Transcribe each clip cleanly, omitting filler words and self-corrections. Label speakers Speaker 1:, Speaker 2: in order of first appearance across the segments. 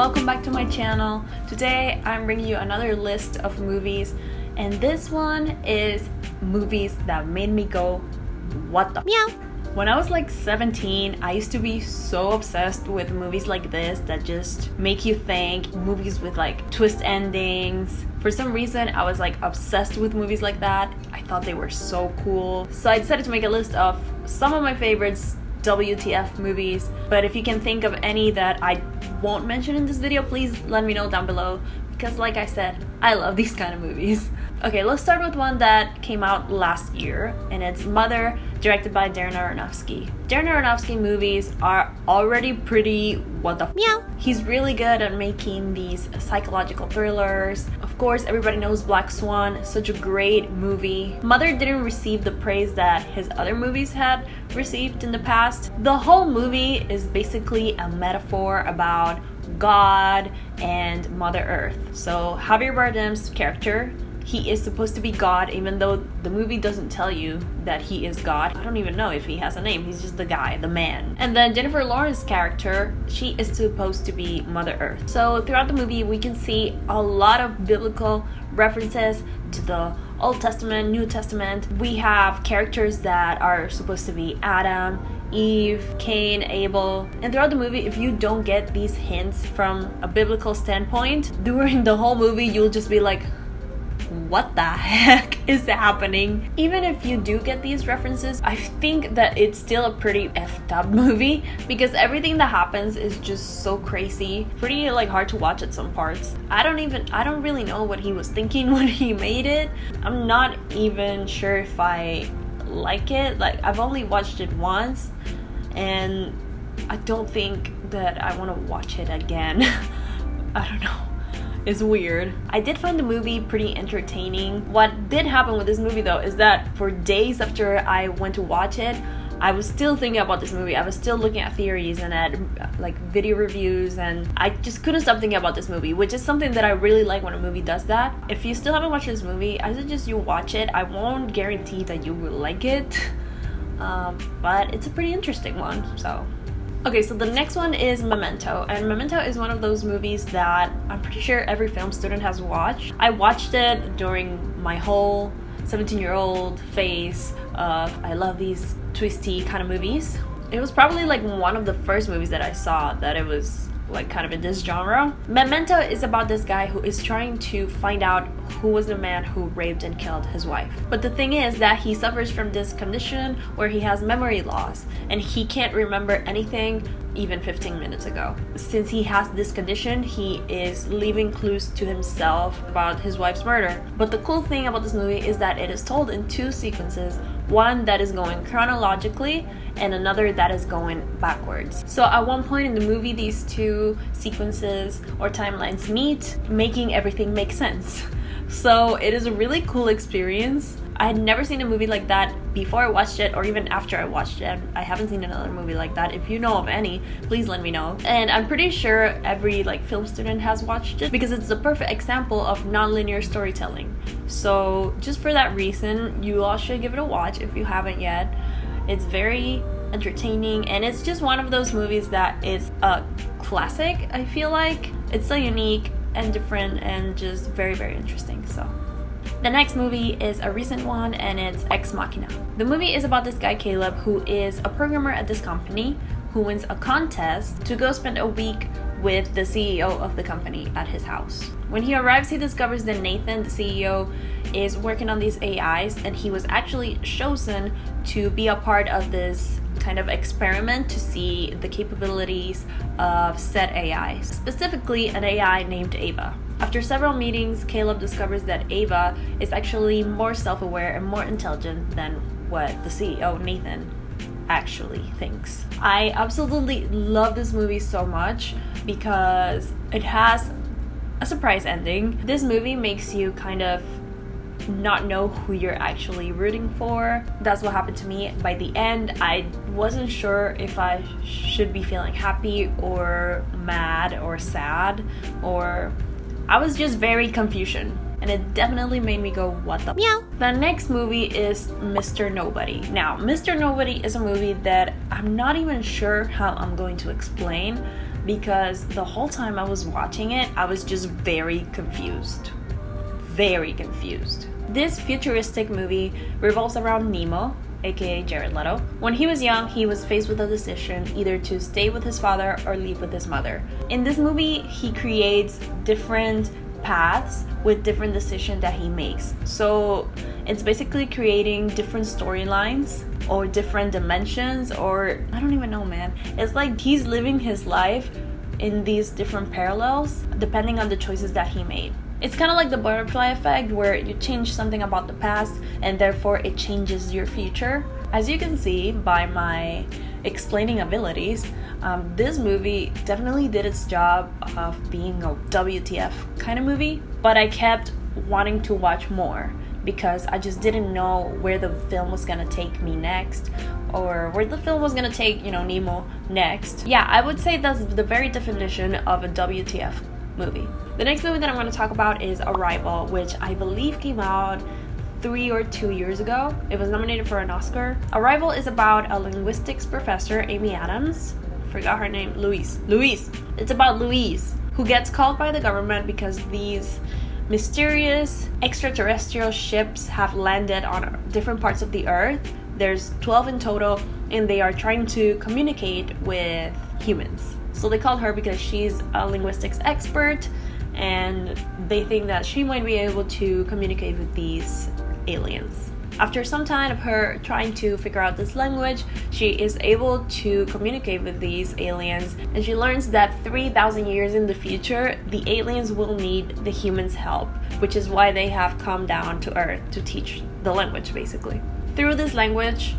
Speaker 1: welcome back to my channel. Today I'm bringing you another list of movies, and this one is movies that made me go, what the meow. When I was like 17, I used to be so obsessed with movies like this that just make you think, movies with like twist endings. For some reason, I was like obsessed with movies like that. I thought they were so cool. So I decided to make a list of some of my favorites WTF movies, but if you can think of any that I won't mention in this video, please let me know down below, because like I said, I love these kind of movies. Okay, let's start with one that came out last year, and it's Mother, directed by Darren Aronofsky. Darren Aronofsky movies are already pretty what the meow. He's really good at making these psychological thrillers. Of course, everybody knows Black Swan, such a great movie. Mother didn't receive the praise that his other movies had received in the past. The whole movie is basically a metaphor about God and Mother Earth. So Javier Bardem's character, he is supposed to be God, even though the movie doesn't tell you that he is God. I don't even know if he has a name. He's just the guy, the man. And then Jennifer Lawrence's character, she is supposed to be Mother Earth. So throughout the movie, we can see a lot of biblical references to the Old Testament, New Testament. We have characters that are supposed to be Adam, Eve, Cain, Abel. And throughout the movie, if you don't get these hints from a biblical standpoint, during the whole movie, you'll just be like, what the heck is happening? Even if you do get these references, I think that it's still a pretty effed up movie, because everything that happens is just so crazy, pretty like hard to watch at some parts. I don't really know what he was thinking when he made it. I'm not even sure if I like it. Like, I've only watched it once, and I don't think that I want to watch it again. I don't know. It's weird. I did find the movie pretty entertaining. What did happen with this movie though is that for days after I went to watch it, I was still thinking about this movie. I was still looking at theories and at like video reviews, and I just couldn't stop thinking about this movie, which is something that I really like when a movie does that. If you still haven't watched this movie, I suggest you watch it. I won't guarantee that you will like it, but it's a pretty interesting one, so. Okay, so the next one is Memento, and Memento is one of those movies that I'm pretty sure every film student has watched. I watched it during my whole 17-year-old phase of I love these twisty kind of movies. It was probably like one of the first movies that I saw that it was like kind of in this genre. Memento is about this guy who is trying to find out who was the man who raped and killed his wife. But the thing is that he suffers from this condition where he has memory loss, and he can't remember anything even 15 minutes ago. Since he has this condition, he is leaving clues to himself about his wife's murder. But the cool thing about this movie is that it is told in two sequences, one that is going chronologically and another that is going backwards. So at one point in the movie, these two sequences or timelines meet, making everything make sense. So it is a really cool experience. I had never seen a movie like that before I watched it, or even after I watched it. I haven't seen another movie like that. If you know of any, please let me know. And I'm pretty sure every like film student has watched it, because it's the perfect example of non-linear storytelling. So just for that reason, you all should give it a watch if you haven't yet. It's very entertaining, and it's just one of those movies that is a classic. I feel like it's so unique and different and just very, very interesting. So the next movie is a recent one, and it's Ex Machina. The movie is about this guy Caleb, who is a programmer at this company, who wins a contest to go spend a week with the CEO of the company at his house. When he arrives, he discovers that Nathan, the CEO, is working on these AIs, and he was actually chosen to be a part of this kind of experiment to see the capabilities of said AI, specifically an AI named Ava. After several meetings, Caleb discovers that Ava is actually more self-aware and more intelligent than what the CEO, Nathan, actually thinks. I absolutely love this movie so much because it has a surprise ending. This movie makes you kind of not know who you're actually rooting for. That's what happened to me. By the end, I wasn't sure if I should be feeling happy or mad or sad, or I was just very confusion, and it definitely made me go, what the meow. The next movie is Mr. Nobody. Now, Mr. Nobody is a movie that I'm not even sure how I'm going to explain, because the whole time I was watching it, I was just very confused. Very confused. This futuristic movie revolves around Nemo, aka Jared Leto. When he was young, he was faced with a decision either to stay with his father or leave with his mother. In this movie, he creates different paths with different decisions that he makes. So it's basically creating different storylines or different dimensions, or I don't even know, man. It's like he's living his life in these different parallels depending on the choices that he made. It's kind of like the butterfly effect, where you change something about the past and therefore it changes your future. As you can see by my explaining abilities, this movie definitely did its job of being a WTF kind of movie, but I kept wanting to watch more because I just didn't know where the film was gonna take me next, or where the film was gonna take, Nemo next. Yeah, I would say that's the very definition of a WTF movie. The next movie that I'm going to talk about is Arrival, which I believe came out 3 or 2 years ago. It was nominated for an Oscar. Arrival is about a linguistics professor, Amy Adams. Forgot her name. Louise. It's about Louise, who gets called by the government because these mysterious extraterrestrial ships have landed on different parts of the earth. There's 12 in total, and they are trying to communicate with humans. So they called her because she's a linguistics expert, and they think that she might be able to communicate with these aliens. After some time of her trying to figure out this language, she is able to communicate with these aliens, and she learns that 3,000 years in the future, the aliens will need the humans' help, which is why they have come down to Earth to teach the language, basically. Through this language,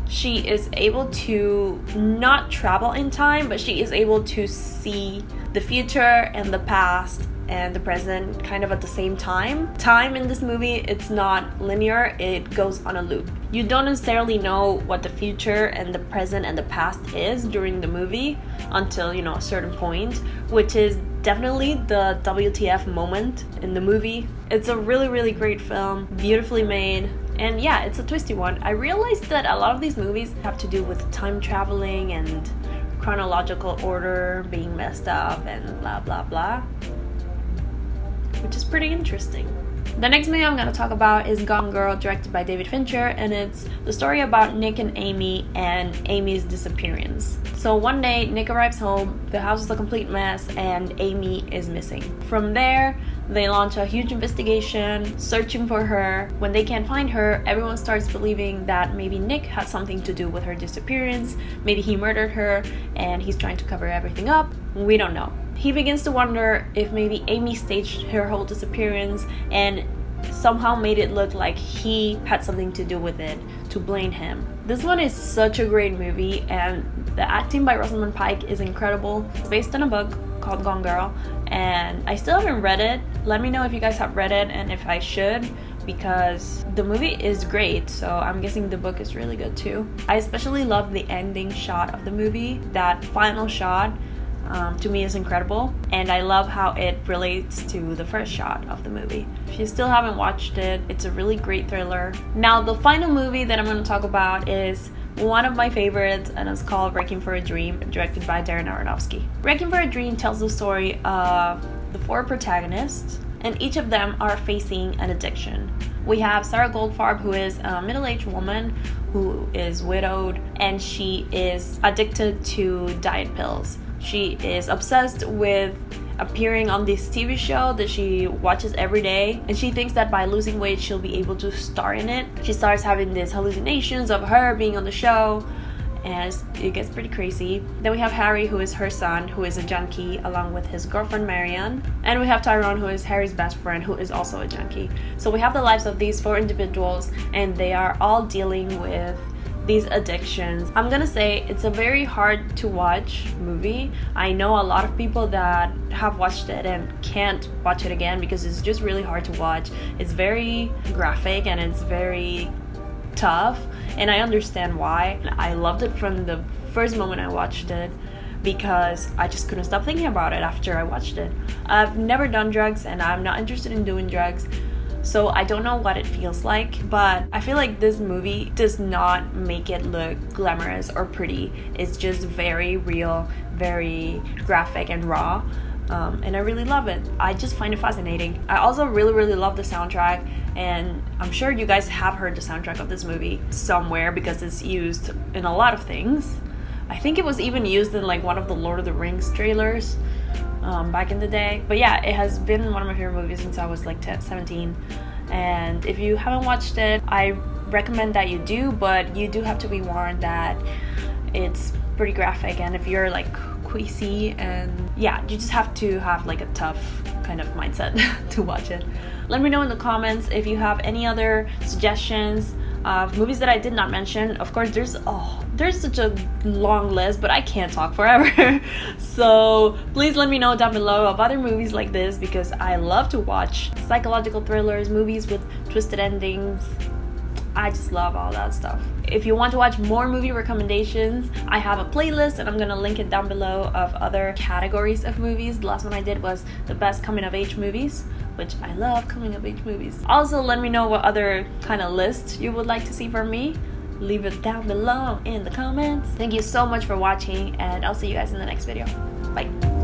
Speaker 1: she is able to not travel in time, but she is able to see the future and the past and the present kind of at the same time. Time in this movie, it's not linear, it goes on a loop. You don't necessarily know what the future and the present and the past is during the movie until, a certain point, which is definitely the WTF moment in the movie. It's a really, really great film, beautifully made. And yeah, it's a twisty one. I realized that a lot of these movies have to do with time traveling and chronological order being messed up and blah blah blah, which is pretty interesting. The next movie I'm going to talk about is Gone Girl, directed by David Fincher, and it's the story about Nick and Amy and Amy's disappearance. So one day, Nick arrives home, the house is a complete mess, and Amy is missing. From there, they launch a huge investigation, searching for her. When they can't find her, everyone starts believing that maybe Nick had something to do with her disappearance, maybe he murdered her, and he's trying to cover everything up. We don't know. He begins to wonder if maybe Amy staged her whole disappearance and somehow made it look like he had something to do with it, to blame him. This one is such a great movie, and the acting by Rosamund Pike is incredible. It's based on a book called Gone Girl, and I still haven't read it. Let me know if you guys have read it and if I should, because the movie is great, so I'm guessing the book is really good too. I especially love the ending shot of the movie. That final shot to me is incredible, and I love how it relates to the first shot of the movie. If you still haven't watched it, it's a really great thriller. Now, the final movie that I'm going to talk about is one of my favorites, and it's called Requiem for a Dream, directed by Darren Aronofsky. Requiem for a Dream tells the story of the 4 protagonists, and each of them are facing an addiction. We have Sarah Goldfarb, who is a middle-aged woman who is widowed, and she is addicted to diet pills. She is obsessed with appearing on this TV show that she watches every day, and she thinks that by losing weight she'll be able to star in it. She starts having these hallucinations of her being on the show, and it gets pretty crazy. Then we have Harry, who is her son, who is a junkie, along with his girlfriend Marianne. And we have Tyrone, who is Harry's best friend, who is also a junkie. So we have the lives of these 4 individuals, and they are all dealing with these addictions. I'm gonna say it's a very hard to watch movie. I know a lot of people that have watched it and can't watch it again because it's just really hard to watch. It's very graphic and it's very tough, and I understand why. I loved it from the first moment I watched it because I just couldn't stop thinking about it after I watched it. I've never done drugs and I'm not interested in doing drugs, so I don't know what it feels like, but I feel like this movie does not make it look glamorous or pretty. It's just very real, very graphic and raw. And I really love it. I just find it fascinating. I also really love the soundtrack, and I'm sure you guys have heard the soundtrack of this movie somewhere because it's used in a lot of things. I think it was even used in like one of the Lord of the Rings trailers back in the day. But yeah, it has been one of my favorite movies since I was like 17. And if you haven't watched it, I recommend that you do, but you do have to be warned that it's pretty graphic, and if you're like queasy, and yeah, you just have to have like a tough kind of mindset to watch it. Let me know in the comments if you have any other suggestions of movies that I did not mention. Of course, there's such a long list, but I can't talk forever. So please let me know down below of other movies like this, because I love to watch psychological thrillers, movies with twisted endings. I just love all that stuff. If you want to watch more movie recommendations, I have a playlist, and I'm gonna link it down below, of other categories of movies. The last one I did was the best coming of age movies, which I love coming of age movies. Also, let me know what other kind of list you would like to see from me. Leave it down below in the comments. Thank you so much for watching, and I'll see you guys in the next video. Bye.